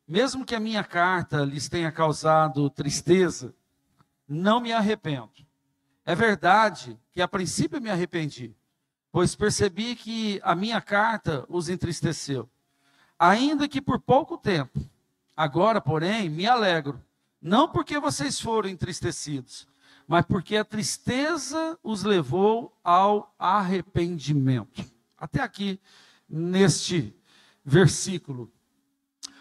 Mesmo que a minha carta lhes tenha causado tristeza, não me arrependo. É verdade que a princípio me arrependi, pois percebi que a minha carta os entristeceu, ainda que por pouco tempo. Agora, porém, me alegro, não porque vocês foram entristecidos, mas porque a tristeza os levou ao arrependimento. Até aqui, neste versículo.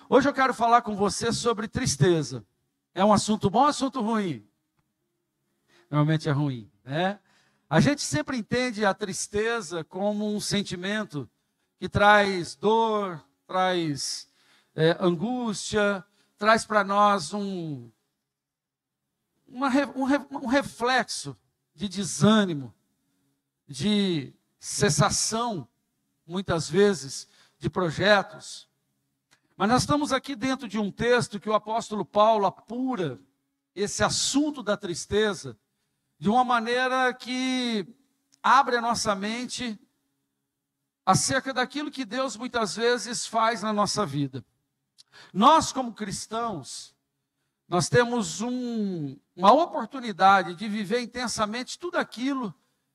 Hoje eu quero falar com você sobre tristeza. É um assunto bom ou assunto ruim? Normalmente é ruim, né? A gente sempre entende a tristeza como um sentimento que traz dor, traz angústia, traz para nós um reflexo de desânimo, de cessação, muitas vezes, de projetos. Mas nós estamos aqui dentro de um texto que o apóstolo Paulo apura esse assunto da tristeza de uma maneira que abre a nossa mente acerca daquilo que Deus muitas vezes faz na nossa vida. Nós, como cristãos, nós temos uma oportunidade de viver intensamente tudo aquilo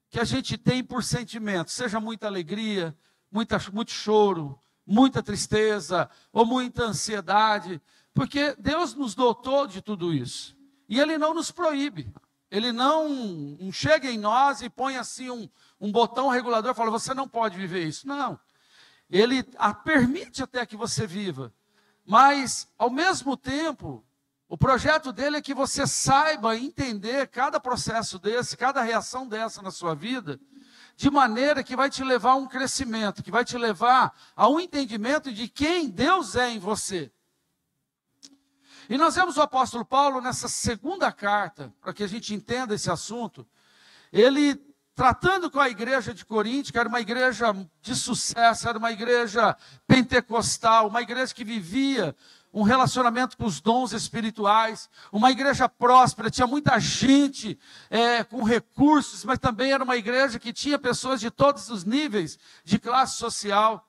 que a gente tem por sentimento, seja muita alegria, muito choro, muita tristeza ou muita ansiedade, porque Deus nos dotou de tudo isso. E Ele não nos proíbe. Ele não chega em nós e põe assim um botão regulador e fala, você não pode viver isso. Não. Ele permite até que você viva. Mas, ao mesmo tempo, o projeto dele é que você saiba entender cada processo desse, cada reação dessa na sua vida, de maneira que vai te levar a um crescimento, que vai te levar a um entendimento de quem Deus é em você. E nós vemos o apóstolo Paulo nessa segunda carta, para que a gente entenda esse assunto, ele tratando com a igreja de Corinto, que era uma igreja de sucesso, era uma igreja pentecostal, uma igreja que vivia um relacionamento com os dons espirituais, uma igreja próspera, tinha muita gente com recursos, mas também era uma igreja que tinha pessoas de todos os níveis de classe social.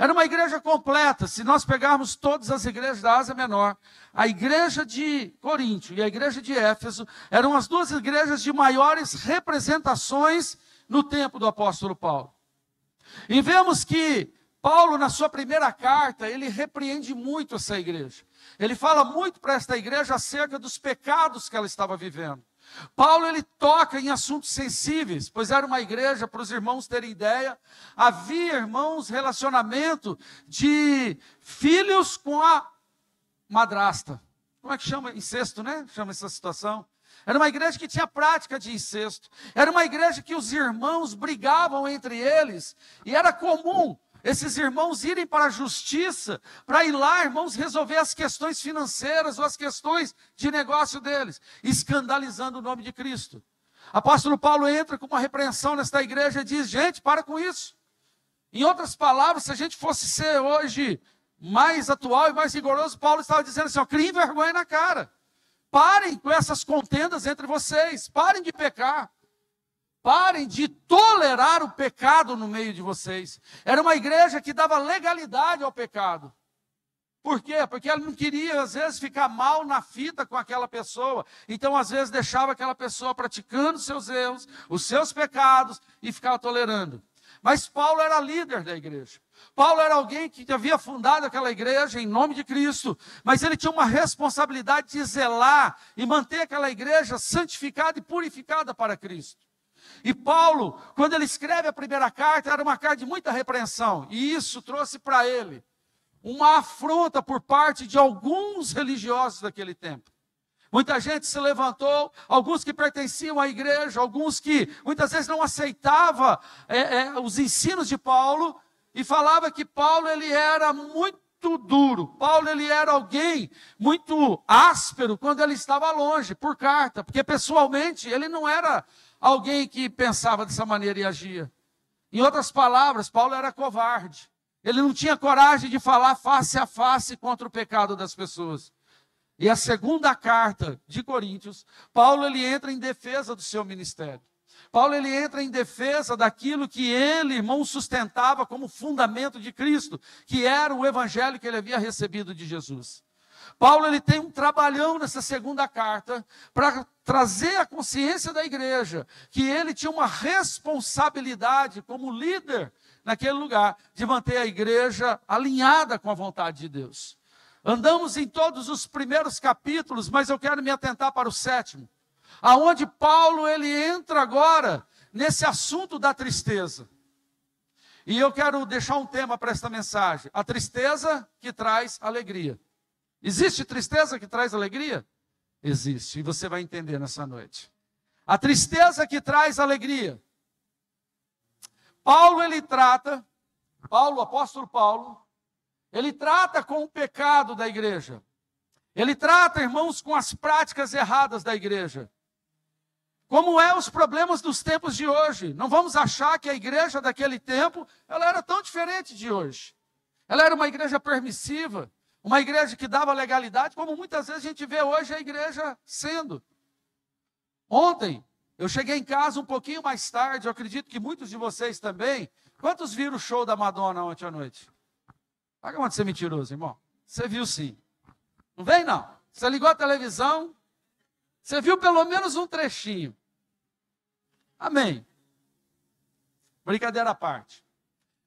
Era uma igreja completa. Se nós pegarmos todas as igrejas da Ásia Menor, a igreja de Corinto e a igreja de Éfeso eram as duas igrejas de maiores representações no tempo do apóstolo Paulo. E vemos que Paulo, na sua primeira carta, ele repreende muito essa igreja. Ele fala muito para esta igreja acerca dos pecados que ela estava vivendo. Paulo, ele toca em assuntos sensíveis, pois era uma igreja, para os irmãos terem ideia, havia, irmãos, relacionamento de filhos com a madrasta. Como é que chama? Incesto, né? Chama essa situação. Era uma igreja que tinha prática de incesto. Era uma igreja que os irmãos brigavam entre eles. E era comum esses irmãos irem para a justiça, para ir lá, irmãos, resolver as questões financeiras ou as questões de negócio deles, escandalizando o nome de Cristo. Apóstolo Paulo entra com uma repreensão nesta igreja e diz, gente, para com isso. Em outras palavras, se a gente fosse ser hoje mais atual e mais rigoroso, Paulo estava dizendo assim, criem vergonha na cara. Parem com essas contendas entre vocês, parem de pecar. Parem de tolerar o pecado no meio de vocês. Era uma igreja que dava legalidade ao pecado. Por quê? Porque ela não queria, às vezes, ficar mal na fita com aquela pessoa. Então, às vezes, deixava aquela pessoa praticando seus erros, os seus pecados, e ficava tolerando. Mas Paulo era líder da igreja. Paulo era alguém que havia fundado aquela igreja em nome de Cristo, mas ele tinha uma responsabilidade de zelar e manter aquela igreja santificada e purificada para Cristo. E Paulo, quando ele escreve a primeira carta, era uma carta de muita repreensão. E isso trouxe para ele uma afronta por parte de alguns religiosos daquele tempo. Muita gente se levantou, alguns que pertenciam à igreja, alguns que muitas vezes não aceitavam os ensinos de Paulo, e falava que Paulo ele era muito duro. Paulo ele era alguém muito áspero quando ele estava longe, por carta, porque pessoalmente ele não era alguém que pensava dessa maneira e agia. Em outras palavras, Paulo era covarde. Ele não tinha coragem de falar face a face contra o pecado das pessoas. E a segunda carta de Coríntios, Paulo ele entra em defesa do seu ministério. Paulo ele entra em defesa daquilo que ele, irmão, sustentava como fundamento de Cristo, que era o evangelho que ele havia recebido de Jesus. Paulo ele tem um trabalhão nessa segunda carta para trazer a consciência da igreja que ele tinha uma responsabilidade como líder naquele lugar de manter a igreja alinhada com a vontade de Deus. Andamos em todos os primeiros capítulos, mas eu quero me atentar para o 7º, aonde Paulo ele entra agora nesse assunto da tristeza. E eu quero deixar um tema para esta mensagem: a tristeza que traz alegria. Existe tristeza que traz alegria? Existe, e você vai entender nessa noite. A tristeza que traz alegria. Paulo, o apóstolo Paulo, ele trata com o pecado da igreja. Ele trata, irmãos, com as práticas erradas da igreja. Como é os problemas dos tempos de hoje. Não vamos achar que a igreja daquele tempo, ela era tão diferente de hoje. Ela era uma igreja permissiva, uma igreja que dava legalidade, como muitas vezes a gente vê hoje a igreja sendo. Ontem, eu cheguei em casa um pouquinho mais tarde, eu acredito que muitos de vocês também. Quantos viram o show da Madonna ontem à noite? Paga uma de ser mentiroso, irmão. Você viu sim. Não vem não. Você ligou a televisão, você viu pelo menos um trechinho. Amém. Brincadeira à parte.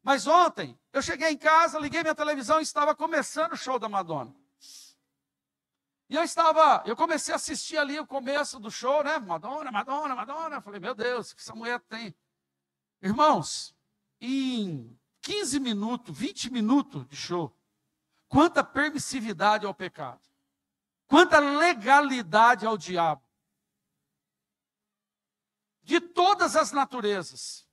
Mas ontem, eu cheguei em casa, liguei minha televisão e estava começando o show da Madonna. E eu comecei a assistir ali o começo do show, né? Madonna, Madonna, Madonna. Eu falei, meu Deus, o que essa mulher tem? Irmãos, em 15 minutos, 20 minutos de show, quanta permissividade ao pecado. Quanta legalidade ao diabo. De todas as naturezas.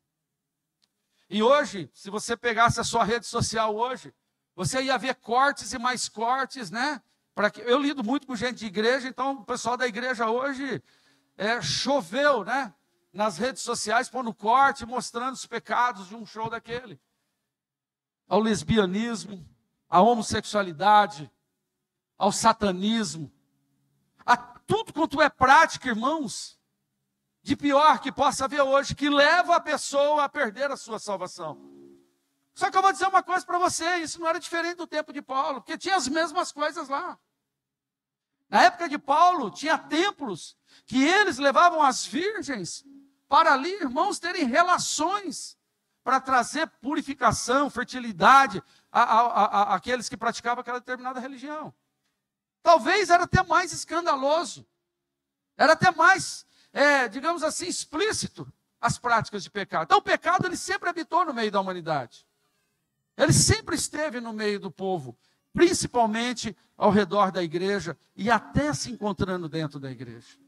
E hoje, se você pegasse a sua rede social hoje, você ia ver cortes e mais cortes, né? Eu lido muito com gente de igreja, então o pessoal da igreja hoje choveu, né? Nas redes sociais, pondo corte, mostrando os pecados de um show daquele. Ao lesbianismo, à homossexualidade, ao satanismo, a tudo quanto é prática, irmãos, de pior que possa haver hoje, que leva a pessoa a perder a sua salvação. Só que eu vou dizer uma coisa para você, isso não era diferente do tempo de Paulo, porque tinha as mesmas coisas lá. Na época de Paulo, tinha templos que eles levavam as virgens para ali, irmãos, terem relações para trazer purificação, fertilidade àqueles que praticavam aquela determinada religião. Talvez era até mais escandaloso, era até mais, digamos assim, explícito as práticas de pecado. Então o pecado ele sempre habitou no meio da humanidade. Ele sempre esteve no meio do povo, principalmente ao redor da igreja e até se encontrando dentro da igreja.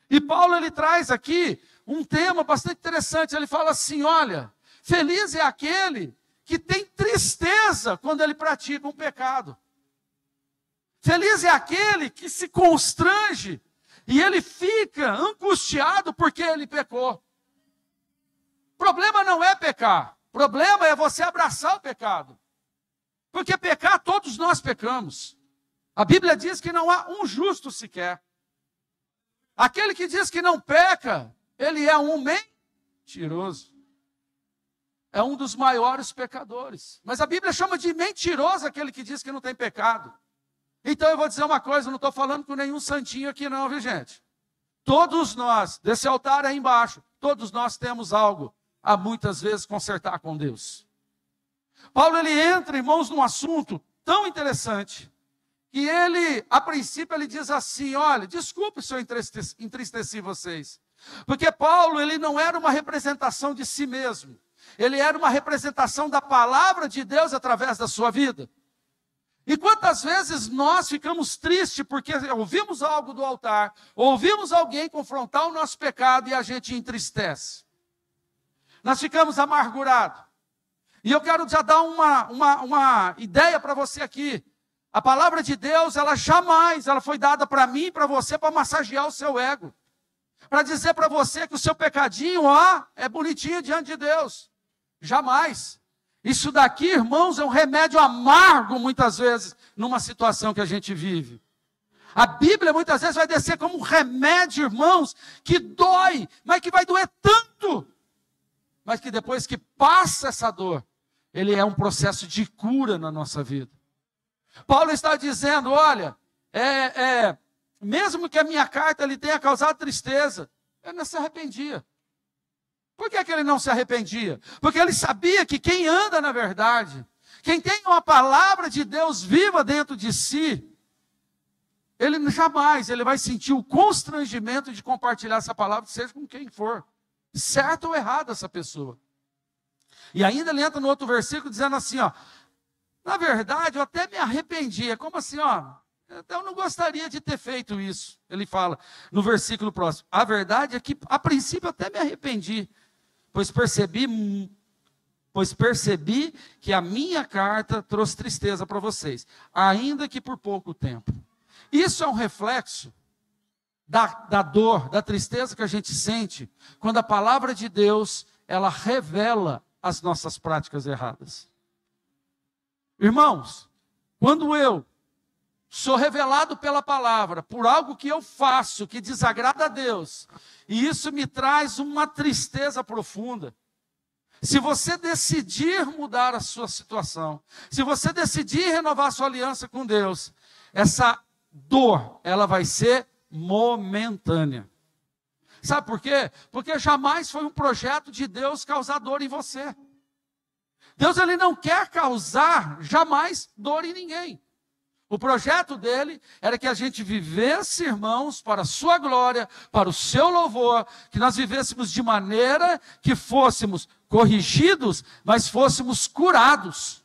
E Paulo ele traz aqui um tema bastante interessante. Ele fala assim, olha, feliz é aquele que tem tristeza quando ele pratica um pecado. Feliz é aquele que se constrange e ele fica angustiado porque ele pecou. O problema não é pecar. O problema é você abraçar o pecado. Porque pecar, todos nós pecamos. A Bíblia diz que não há um justo sequer. Aquele que diz que não peca, ele é um mentiroso. É um dos maiores pecadores. Mas a Bíblia chama de mentiroso aquele que diz que não tem pecado. Então eu vou dizer uma coisa, eu não estou falando com nenhum santinho aqui não, viu gente? Todos nós, desse altar aí embaixo, todos nós temos algo a muitas vezes consertar com Deus. Paulo ele entra, irmãos, num assunto tão interessante, que ele, a princípio, ele diz assim, olha, desculpe se eu entristeci vocês. Porque Paulo, ele não era uma representação de si mesmo. Ele era uma representação da palavra de Deus através da sua vida. E quantas vezes nós ficamos tristes porque ouvimos algo do altar, ouvimos alguém confrontar o nosso pecado e a gente entristece. Nós ficamos amargurados. E eu quero já dar uma ideia para você aqui. A palavra de Deus, ela foi dada para mim e para você para massagear o seu ego. Para dizer para você que o seu pecadinho, é bonitinho diante de Deus. Jamais. Isso daqui, irmãos, é um remédio amargo muitas vezes numa situação que a gente vive. A Bíblia muitas vezes vai descer como um remédio, irmãos, que dói, mas que vai doer tanto, mas que depois que passa essa dor, ele é um processo de cura na nossa vida. Paulo está dizendo, olha, mesmo que a minha carta lhe tenha causado tristeza, ele não se arrependia. Por que ele não se arrependia? Porque ele sabia que quem anda na verdade, quem tem uma palavra de Deus viva dentro de si, ele jamais vai sentir o constrangimento de compartilhar essa palavra, seja com quem for, certo ou errado essa pessoa. E ainda ele entra no outro versículo dizendo assim, ó, na verdade eu até me arrependi. É como assim, ó, eu não gostaria de ter feito isso. Ele fala no versículo próximo, a verdade é que a princípio eu até me arrependi, pois percebi que a minha carta trouxe tristeza para vocês, ainda que por pouco tempo. Isso é um reflexo da dor, da tristeza que a gente sente, quando a palavra de Deus, ela revela as nossas práticas erradas. Irmãos, quando eu sou revelado pela palavra, por algo que eu faço, que desagrada a Deus, e isso me traz uma tristeza profunda. Se você decidir mudar a sua situação, se você decidir renovar a sua aliança com Deus, essa dor, ela vai ser momentânea. Sabe por quê? Porque jamais foi um projeto de Deus causar dor em você. Deus, ele não quer causar jamais dor em ninguém. O projeto dele era que a gente vivesse, irmãos, para a sua glória, para o seu louvor, que nós vivêssemos de maneira que fôssemos corrigidos, mas fôssemos curados.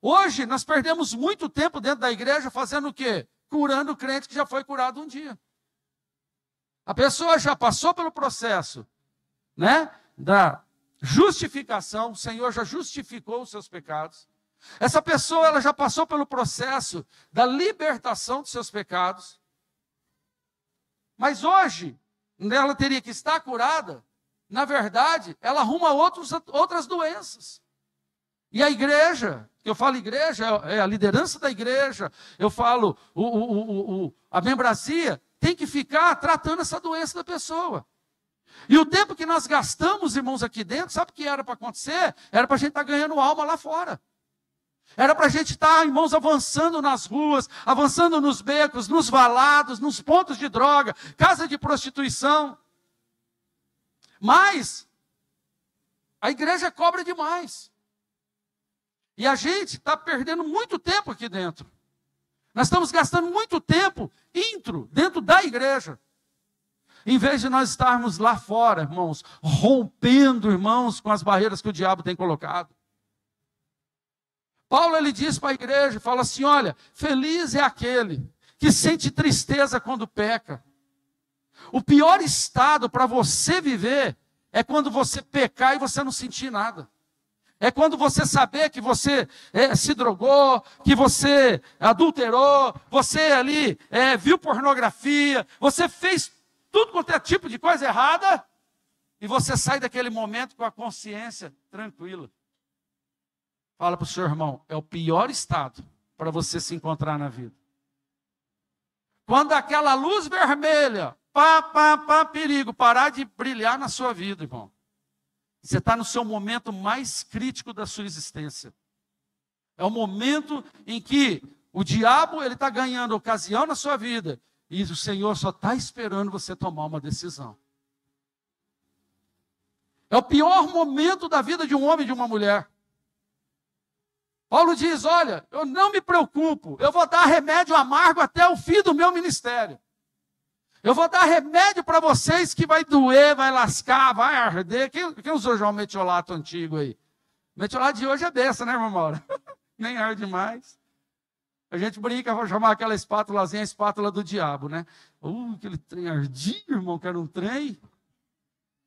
Hoje, nós perdemos muito tempo dentro da igreja fazendo o quê? Curando o crente que já foi curado um dia. A pessoa já passou pelo processo, né, da justificação, o Senhor já justificou os seus pecados. Essa pessoa, ela já passou pelo processo da libertação dos seus pecados. Mas hoje, ela teria que estar curada, na verdade, ela arruma outras doenças. E a igreja, que eu falo igreja, é a liderança da igreja, eu falo a membresia, tem que ficar tratando essa doença da pessoa. E o tempo que nós gastamos, irmãos, aqui dentro, sabe o que era para acontecer? Era para a gente estar ganhando alma lá fora. Era para a gente estar, irmãos, avançando nas ruas, avançando nos becos, nos valados, nos pontos de droga, casa de prostituição. Mas a igreja cobra demais. E a gente está perdendo muito tempo aqui dentro. Nós estamos gastando muito tempo dentro da igreja. Em vez de nós estarmos lá fora, irmãos, rompendo, irmãos, com as barreiras que o diabo tem colocado. Paulo, ele diz para a igreja, fala assim, olha, feliz é aquele que sente tristeza quando peca. O pior estado para você viver é quando você pecar e você não sentir nada. É quando você saber que você se drogou, que você adulterou, você ali viu pornografia, você fez tudo quanto é tipo de coisa errada, e você sai daquele momento com a consciência tranquila. Fala para o seu irmão, é o pior estado para você se encontrar na vida. Quando aquela luz vermelha, perigo, parar de brilhar na sua vida, irmão. Você está no seu momento mais crítico da sua existência. É o momento em que o diabo está ganhando ocasião na sua vida. E o Senhor só está esperando você tomar uma decisão. É o pior momento da vida de um homem e de uma mulher. Paulo diz, olha, eu não me preocupo. Eu vou dar remédio amargo até o fim do meu ministério. Eu vou dar remédio para vocês que vai doer, vai lascar, vai arder. Quem usou já o metiolato antigo aí? O metiolato de hoje é dessa, né, irmão Mauro? Nem arde mais. A gente brinca, vou chamar aquela espátulazinha a espátula do diabo, né? Aquele trem ardia, irmão, que era um trem.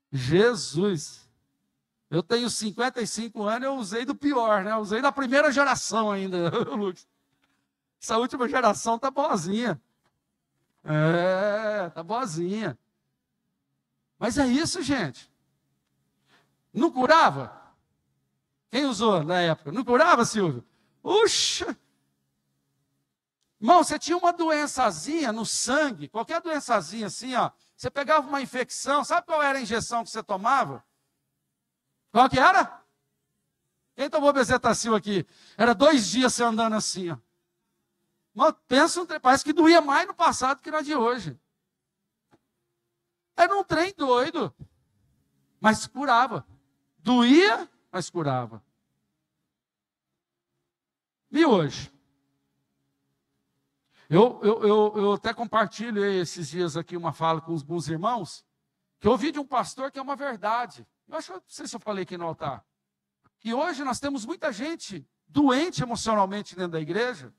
Jesus. Eu tenho 55 anos, eu usei do pior, né? Eu usei da primeira geração ainda, Lucas. Essa última geração tá boazinha. Tá boazinha. Mas é isso, gente. Não curava? Quem usou na época? Não curava, Silvio? Uxa! Irmão, você tinha uma doençazinha no sangue, qualquer doençazinha assim, ó. Você pegava uma infecção, sabe qual era a injeção que você tomava? Qual que era? Quem tomou bezetacil aqui? Era 2 dias você andando assim, ó. Mas pensa, parece que doía mais no passado que na de hoje. Era um trem doido, mas curava. Doía, mas curava. E hoje? Eu até compartilho esses dias aqui uma fala com alguns irmãos, que eu ouvi de um pastor que é uma verdade. Eu acho que não sei se eu falei aqui no altar. Que hoje nós temos muita gente doente emocionalmente dentro da igreja.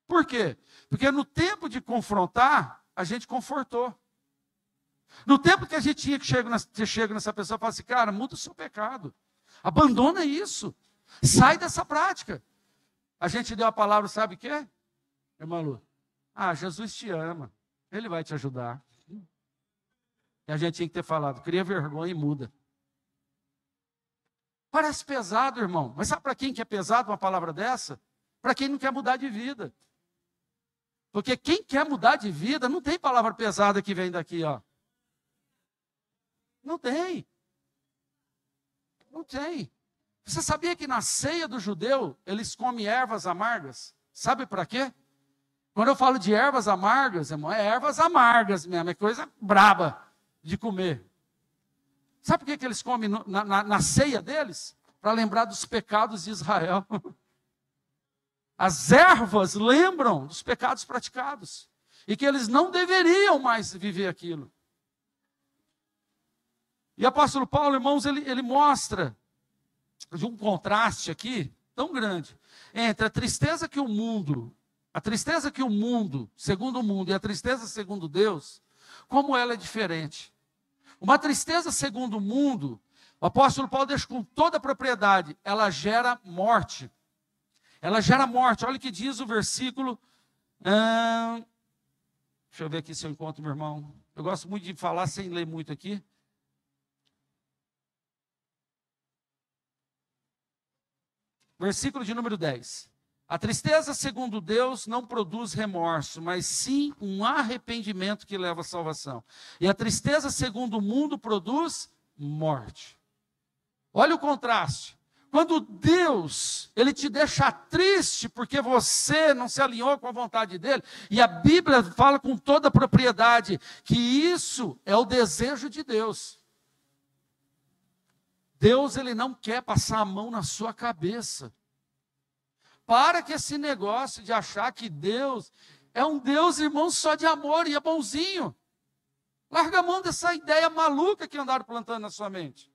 Por quê? Porque no tempo de confrontar, a gente confortou. No tempo que a gente tinha que chega nessa pessoa e fala assim, cara, muda o seu pecado. Abandona isso. Sai dessa prática. A gente deu a palavra, sabe o quê? Irmã Lu? Ah, Jesus te ama. Ele vai te ajudar. E a gente tinha que ter falado, cria vergonha e muda. Parece pesado, irmão. Mas sabe para quem que é pesado uma palavra dessa? Para quem não quer mudar de vida. Porque quem quer mudar de vida, não tem palavra pesada que vem daqui, ó. Não tem. Não tem. Você sabia que na ceia do judeu, eles comem ervas amargas? Sabe para quê? Quando eu falo de ervas amargas, irmão, é ervas amargas mesmo, é coisa braba de comer. Sabe por que eles comem na ceia deles? Para lembrar dos pecados de Israel. As ervas lembram dos pecados praticados. E que eles não deveriam mais viver aquilo. E o apóstolo Paulo, irmãos, ele mostra de um contraste aqui tão grande entre a tristeza que o mundo, segundo o mundo, e a tristeza segundo Deus, como ela é diferente. Uma tristeza segundo o mundo, o apóstolo Paulo deixa com toda a propriedade, ela gera morte. Ela gera morte. Olha o que diz o versículo. Deixa eu ver aqui se eu encontro, meu irmão. Eu gosto muito de falar sem ler muito aqui. Versículo de número 10. A tristeza, segundo Deus, não produz remorso, mas sim um arrependimento que leva à salvação. E a tristeza, segundo o mundo, produz morte. Olha o contraste. Quando Deus, Ele te deixa triste porque você não se alinhou com a vontade dEle, e a Bíblia fala com toda a propriedade que isso é o desejo de Deus. Deus, Ele não quer passar a mão na sua cabeça. Para que esse negócio de achar que Deus é um Deus, irmão, só de amor e é bonzinho. Larga a mão dessa ideia maluca que andaram plantando na sua mente.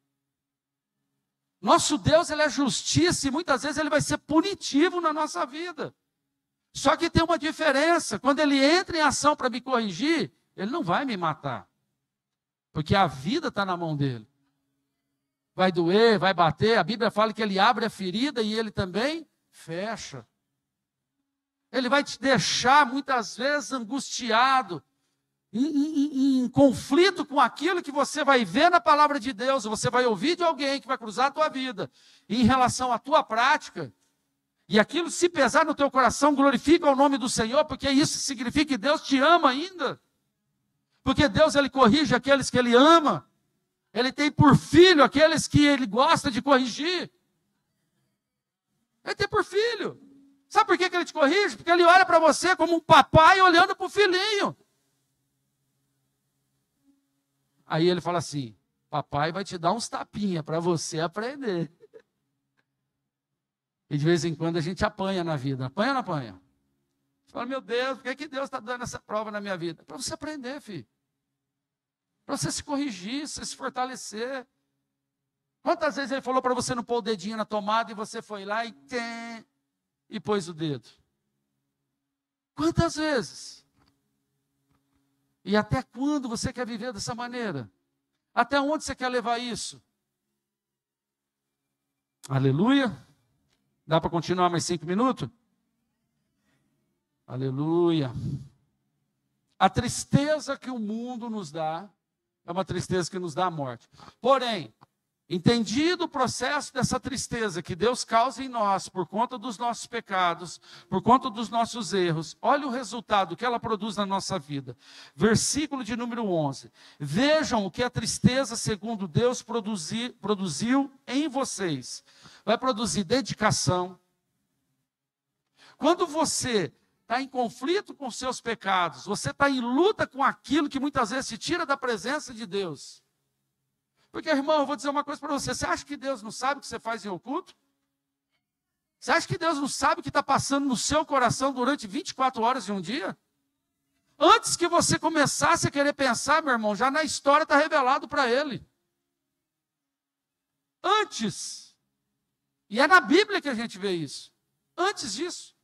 Nosso Deus, Ele é justiça e muitas vezes Ele vai ser punitivo na nossa vida. Só que tem uma diferença. Quando Ele entra em ação para me corrigir, Ele não vai me matar. Porque a vida está na mão dEle. Vai doer, vai bater. A Bíblia fala que Ele abre a ferida e Ele também fecha. Ele vai te deixar muitas vezes angustiado, em conflito com aquilo que você vai ver na palavra de Deus, você vai ouvir de alguém que vai cruzar a tua vida, e em relação à tua prática, e aquilo se pesar no teu coração, glorifica o nome do Senhor, porque isso significa que Deus te ama ainda, porque Deus, Ele corrige aqueles que Ele ama, Ele tem por filho aqueles que Ele gosta de corrigir, Ele tem por filho. Sabe por que Ele te corrige? Porque Ele olha para você como um papai olhando para o filhinho. Aí Ele fala assim, papai vai te dar uns tapinhas para você aprender. E de vez em quando a gente apanha na vida. Apanha ou não apanha? Você fala, meu Deus, por que Deus está dando essa prova na minha vida? Para você aprender, filho. Para você se corrigir, você se fortalecer. Quantas vezes Ele falou para você não pôr o dedinho na tomada e você foi lá e pôs o dedo? Quantas vezes? E até quando você quer viver dessa maneira? Até onde você quer levar isso? Aleluia. Dá para continuar mais 5 minutos? Aleluia. A tristeza que o mundo nos dá é uma tristeza que nos dá a morte. Porém, Entendido o processo dessa tristeza que Deus causa em nós por conta dos nossos pecados, por conta dos nossos erros, olha o resultado que ela produz na nossa vida. Versículo de número 11. Vejam o que a tristeza, segundo Deus, produziu em vocês. Vai produzir dedicação. Quando você está em conflito com os seus pecados, você está em luta com aquilo que muitas vezes te tira da presença de Deus. Porque, irmão, eu vou dizer uma coisa para você. Você acha que Deus não sabe o que você faz em oculto? Você acha que Deus não sabe o que está passando no seu coração durante 24 horas de um dia? Antes que você começasse a querer pensar, meu irmão, já na história está revelado para Ele. Antes. E é na Bíblia que a gente vê isso. Antes disso.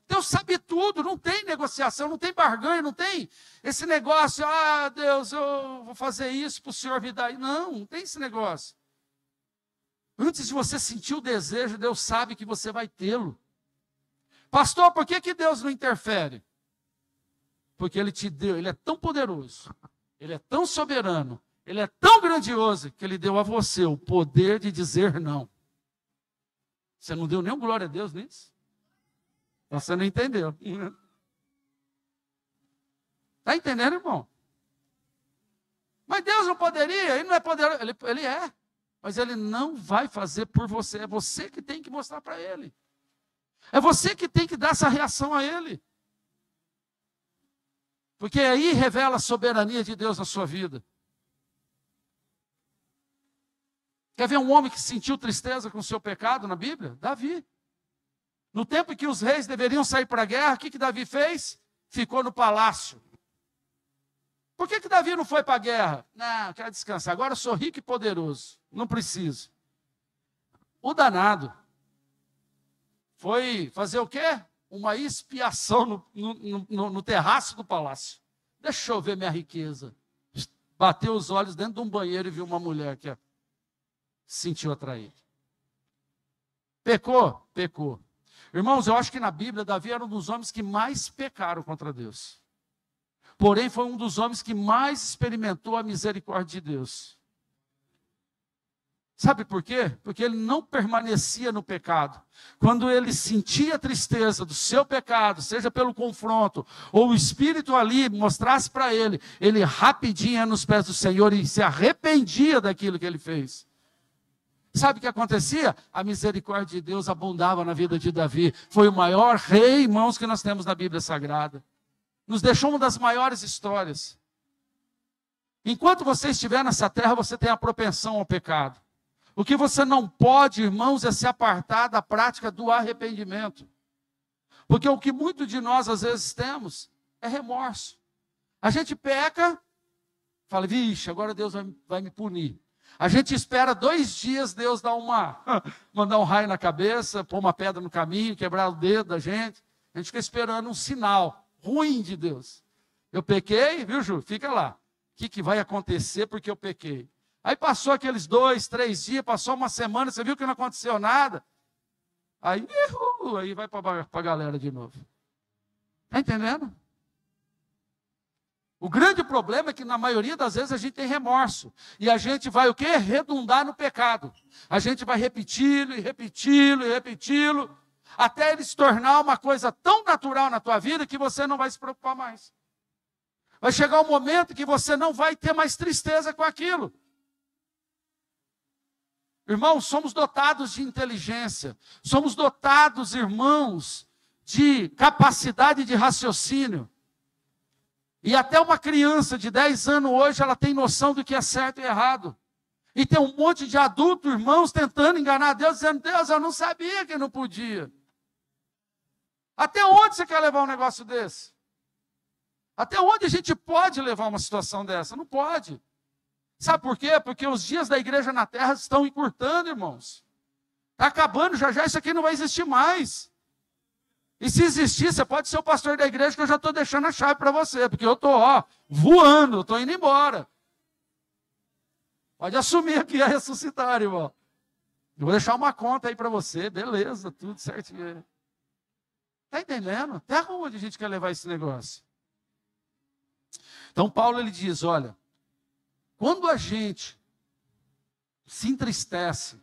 Deus sabe tudo, não tem negociação, não tem barganha, não tem esse negócio, Deus, eu vou fazer isso para o Senhor me dar. Não, não tem esse negócio. Antes de você sentir o desejo, Deus sabe que você vai tê-lo. Pastor, por que Deus não interfere? Porque Ele te deu, Ele é tão poderoso, Ele é tão soberano, Ele é tão grandioso, que Ele deu a você o poder de dizer não. Você não deu nem glória a Deus nisso? Você não entendeu. Está entendendo, irmão? Mas Deus não poderia, Ele não é poderoso. Ele é, mas Ele não vai fazer por você. É você que tem que mostrar para Ele. É você que tem que dar essa reação a Ele. Porque aí revela a soberania de Deus na sua vida. Quer ver um homem que sentiu tristeza com o seu pecado na Bíblia? Davi. No tempo em que os reis deveriam sair para a guerra, o que Davi fez? Ficou no palácio. Por que Davi não foi para a guerra? Não, quero descansar. Agora eu sou rico e poderoso. Não preciso. O danado foi fazer o quê? Uma expiação no terraço do palácio. Deixa eu ver minha riqueza. Bateu os olhos dentro de um banheiro e viu uma mulher que se sentiu atraída. Pecou? Pecou. Irmãos, eu acho que na Bíblia, Davi era um dos homens que mais pecaram contra Deus. Porém, foi um dos homens que mais experimentou a misericórdia de Deus. Sabe por quê? Porque ele não permanecia no pecado. Quando ele sentia a tristeza do seu pecado, seja pelo confronto, ou o Espírito ali mostrasse para ele, ele rapidinho ia nos pés do Senhor e se arrependia daquilo que ele fez. Sabe o que acontecia? A misericórdia de Deus abundava na vida de Davi. Foi o maior rei, irmãos, que nós temos na Bíblia Sagrada. Nos deixou uma das maiores histórias. Enquanto você estiver nessa terra, você tem a propensão ao pecado. O que você não pode, irmãos, é se apartar da prática do arrependimento. Porque o que muito de nós às vezes temos é remorso. A gente peca, fala, vixe, agora Deus vai me punir. A gente espera 2 dias Deus mandar um raio na cabeça, pôr uma pedra no caminho, quebrar o dedo da gente. A gente fica esperando um sinal ruim de Deus. Eu pequei, viu, Ju? Fica lá. O que vai acontecer porque eu pequei? Aí passou aqueles 2, 3 dias, passou uma semana, você viu que não aconteceu nada. Aí vai para a galera de novo. Está entendendo? O grande problema é que na maioria das vezes a gente tem remorso. E a gente vai o quê? Redundar no pecado. A gente vai repeti-lo e repeti-lo e repeti-lo, até ele se tornar uma coisa tão natural na tua vida que você não vai se preocupar mais. Vai chegar um momento que você não vai ter mais tristeza com aquilo. Irmãos, somos dotados de inteligência. Somos dotados, irmãos, de capacidade de raciocínio. E até uma criança de 10 anos hoje, ela tem noção do que é certo e errado. E tem um monte de adultos, irmãos, tentando enganar Deus, dizendo, Deus, eu não sabia que não podia. Até onde você quer levar um negócio desse? Até onde a gente pode levar uma situação dessa? Não pode. Sabe por quê? Porque os dias da igreja na terra estão encurtando, irmãos. Está acabando, já isso aqui não vai existir mais. E se existir, você pode ser o pastor da igreja que eu já estou deixando a chave para você, porque eu estou voando, estou indo embora. Pode assumir aqui a ressuscitar, irmão. Eu vou deixar uma conta aí para você, beleza, tudo certinho. Está entendendo? Até onde a gente quer levar esse negócio? Então Paulo ele diz, olha, quando a gente se entristece.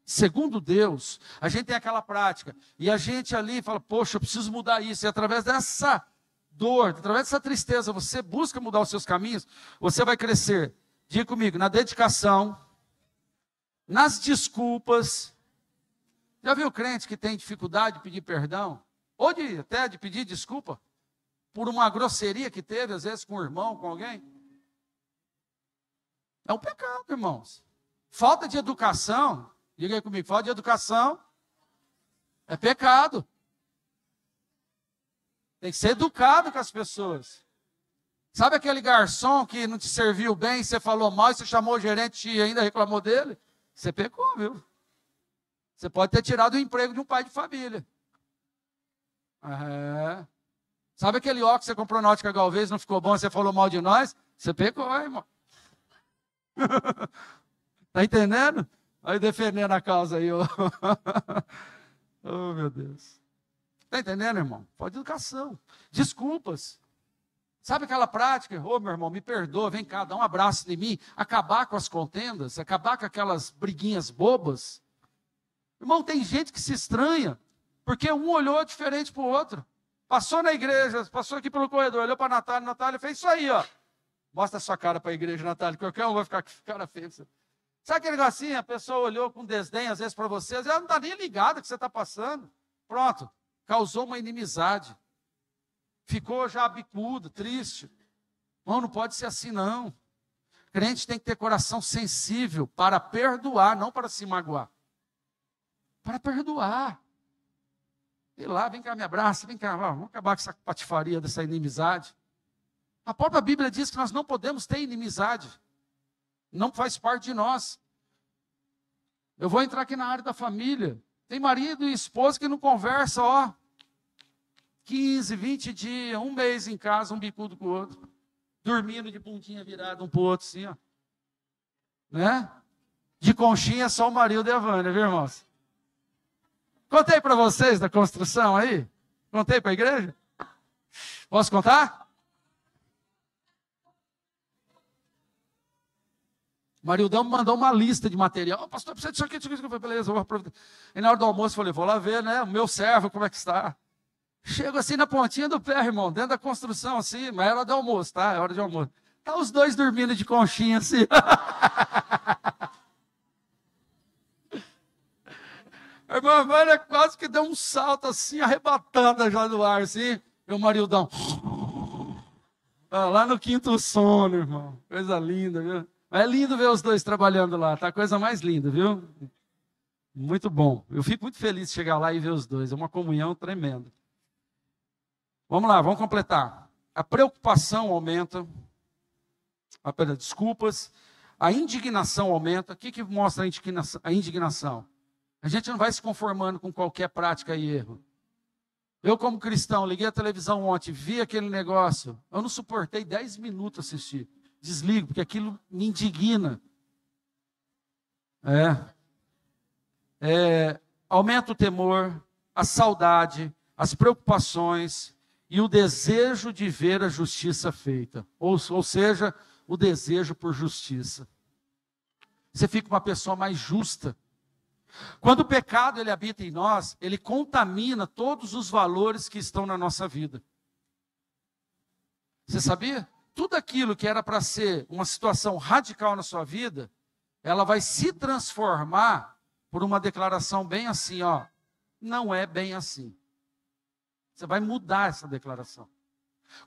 Segundo Deus, a gente tem aquela prática, e a gente ali fala, poxa, eu preciso mudar isso, e através dessa dor, através dessa tristeza, você busca mudar os seus caminhos, você vai crescer, diga comigo, na dedicação, nas desculpas. Já viu crente que tem dificuldade de pedir perdão? Ou até de pedir desculpa por uma grosseria que teve, às vezes, com o irmão, com alguém? É um pecado, irmãos. Falta de educação, diga aí comigo, falta de educação é pecado. Tem que ser educado com as pessoas. Sabe aquele garçom que não te serviu bem, você falou mal, e você chamou o gerente e ainda reclamou dele? Você pecou, viu? Você pode ter tirado o emprego de um pai de família. É. Sabe aquele óculos que você comprou na Ótica Galvez, não ficou bom, você falou mal de nós? Você pecou, irmão. Tá entendendo? Aí defendendo a causa aí, ó. Oh, meu Deus. Tá entendendo, irmão? Falta de educação. Desculpas. Sabe aquela prática? Ô, meu irmão, me perdoa, vem cá, dá um abraço em mim. Acabar com as contendas, acabar com aquelas briguinhas bobas. Irmão, tem gente que se estranha, porque um olhou diferente para o outro. Passou na igreja, passou aqui pelo corredor, olhou para a Natália fez isso aí, ó. Mostra a sua cara para a igreja, Natália, qualquer um vai ficar com cara feia. Sabe aquele negocinho? A pessoa olhou com desdém, às vezes, para você, ela não está nem ligada que você está passando. Pronto, causou uma inimizade. Ficou já bicudo, triste. Irmão, não pode ser assim, não. Crente tem que ter coração sensível para perdoar, não para se magoar. Para perdoar. E lá, vem cá, me abraça, vem cá, vamos acabar com essa patifaria dessa inimizade. A própria Bíblia diz que nós não podemos ter inimizade. Não faz parte de nós. Eu vou entrar aqui na área da família. Tem marido e esposa que não conversa, ó. 15, 20 dias, um mês em casa, um bicudo com o outro. Dormindo de pontinha virada um para o outro, assim, ó. Né? De conchinha só o marido e a Vânia, viu, irmãos? Contei para vocês da construção aí? Contei para a igreja? Posso contar? O Marildão me mandou uma lista de material. Oh, pastor, precisa disso aqui, disso aqui. Eu falei, beleza, eu vou aproveitar. E na hora do almoço eu falei, vou lá ver, né? O meu servo, como é que está? Chego assim na pontinha do pé, irmão, dentro da construção, assim, mas é hora do almoço, tá? É hora de almoço. Tá os dois dormindo de conchinha, assim. A irmã Vânia quase que deu um salto assim, arrebatando já do ar, assim. E o Marildão. Lá no quinto sono, irmão. Coisa linda, viu? É lindo ver os dois trabalhando lá, tá? Coisa mais linda, viu? Muito bom. Eu fico muito feliz de chegar lá e ver os dois. É uma comunhão tremenda. Vamos lá, vamos completar. A preocupação aumenta. Desculpas. A indignação aumenta. O que mostra a indignação? A gente não vai se conformando com qualquer prática e erro. Eu, como cristão, liguei a televisão ontem, vi aquele negócio. Eu não suportei 10 minutos assistir. Desligo, porque aquilo me indigna. Aumenta o temor, a saudade, as preocupações e o desejo de ver a justiça feita. Ou seja, o desejo por justiça. Você fica uma pessoa mais justa. Quando o pecado ele habita em nós, ele contamina todos os valores que estão na nossa vida. Você sabia? Tudo aquilo que era para ser uma situação radical na sua vida, ela vai se transformar por uma declaração bem assim, ó. Não é bem assim. Você vai mudar essa declaração.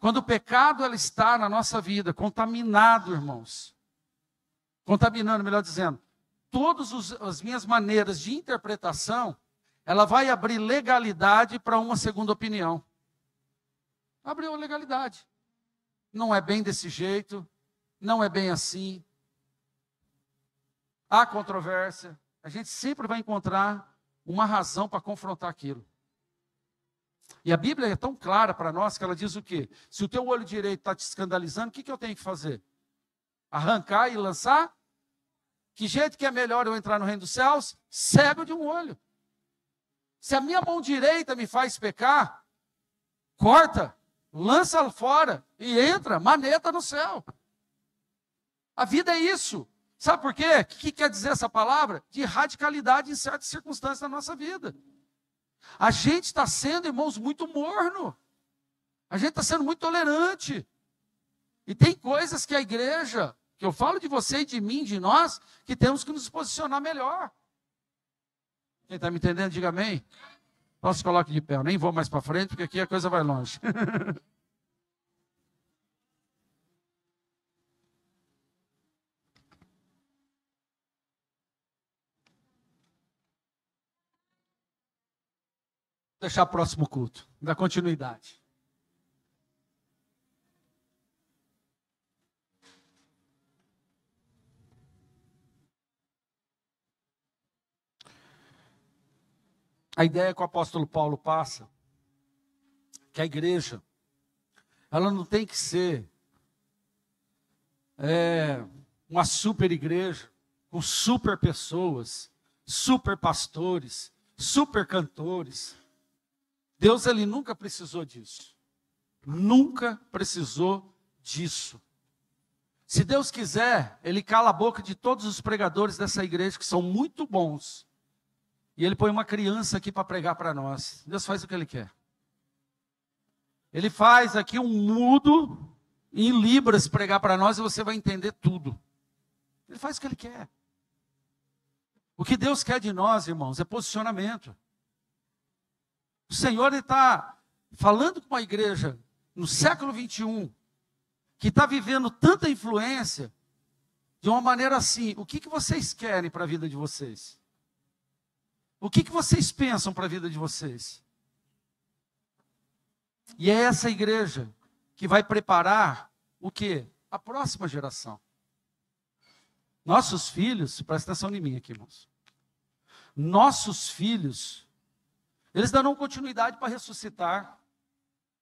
Quando o pecado ela está na nossa vida, contaminado, irmãos. Contaminando, melhor dizendo. Todas as minhas maneiras de interpretação, ela vai abrir legalidade para uma segunda opinião. Abriu a legalidade. Não é bem desse jeito, não é bem assim. Há controvérsia. A gente sempre vai encontrar uma razão para confrontar aquilo. E a Bíblia é tão clara para nós que ela diz o quê? Se o teu olho direito está te escandalizando, o que eu tenho que fazer? Arrancar e lançar? Que jeito que é melhor eu entrar no reino dos céus? Cego de um olho. Se a minha mão direita me faz pecar, corta, lança fora e entra, maneta no céu. A vida é isso. Sabe por quê? O que quer dizer essa palavra? De radicalidade em certas circunstâncias da nossa vida. A gente está sendo, irmãos, muito morno. A gente está sendo muito tolerante. E tem coisas que a igreja, que eu falo de você e de mim, de nós, que temos que nos posicionar melhor. Quem está me entendendo, diga amém. Então se coloque de pé, eu nem vou mais para frente, porque aqui a coisa vai longe. Deixar próximo culto, da continuidade. A ideia que o apóstolo Paulo passa, que a igreja, ela não tem que ser uma super igreja, com super pessoas, super pastores, super cantores. Deus, ele nunca precisou disso. Nunca precisou disso. Se Deus quiser, ele cala a boca de todos os pregadores dessa igreja, que são muito bons. E ele põe uma criança aqui para pregar para nós. Deus faz o que ele quer. Ele faz aqui um mudo em Libras pregar para nós e você vai entender tudo. Ele faz o que ele quer. O que Deus quer de nós, irmãos, é posicionamento. O Senhor está falando com uma igreja no século 21, que está vivendo tanta influência, de uma maneira assim: o que vocês querem para a vida de vocês? O que vocês pensam para a vida de vocês? E é essa igreja que vai preparar o quê? A próxima geração. Nossos filhos, presta atenção em mim aqui, irmãos. Nossos filhos, eles darão continuidade para ressuscitar.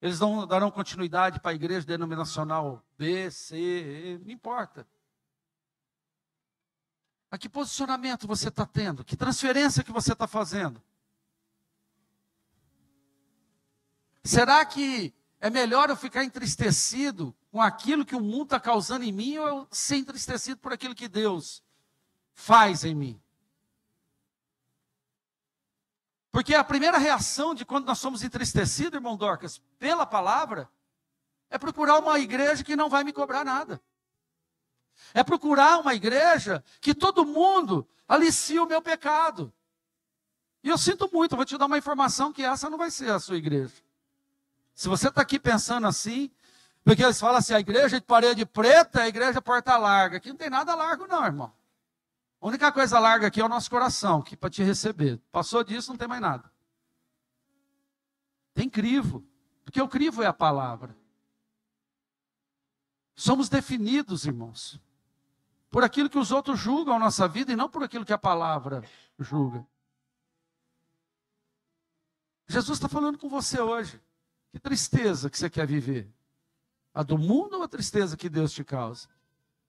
Eles darão continuidade para a igreja denominacional B, C, E, não importa. A que posicionamento você está tendo? Que transferência que você está fazendo? Será que é melhor eu ficar entristecido com aquilo que o mundo está causando em mim, ou eu ser entristecido por aquilo que Deus faz em mim? Porque a primeira reação de quando nós somos entristecidos, irmão Dorcas, pela palavra, é procurar uma igreja que não vai me cobrar nada. É procurar uma igreja que todo mundo alicia o meu pecado. E eu sinto muito, eu vou te dar uma informação que essa não vai ser a sua igreja. Se você está aqui pensando assim, porque eles falam assim, a igreja de parede preta é a igreja porta larga. Aqui não tem nada largo não, irmão. A única coisa larga aqui é o nosso coração, que para te receber. Passou disso, não tem mais nada. Tem crivo, porque o crivo é a palavra. Somos definidos, irmãos, por aquilo que os outros julgam a nossa vida e não por aquilo que a palavra julga. Jesus está falando com você hoje. Que tristeza que você quer viver? A do mundo ou a tristeza que Deus te causa?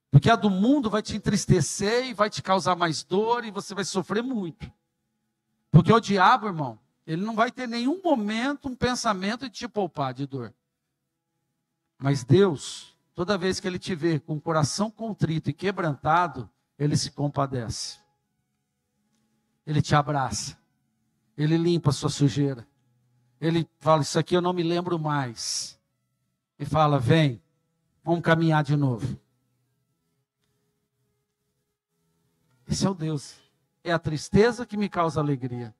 Porque a do mundo vai te entristecer e vai te causar mais dor e você vai sofrer muito. Porque o diabo, irmão, ele não vai ter nenhum momento, um pensamento de te poupar de dor. Mas Deus, toda vez que ele te vê com o coração contrito e quebrantado, ele se compadece. Ele te abraça. Ele limpa a sua sujeira. Ele fala, isso aqui eu não me lembro mais. E fala, vem, vamos caminhar de novo. Esse é o Deus. É a tristeza que me causa alegria.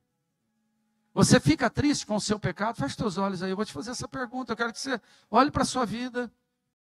Você fica triste com o seu pecado? Feche seus olhos aí, eu vou te fazer essa pergunta. Eu quero que você olhe para a sua vida.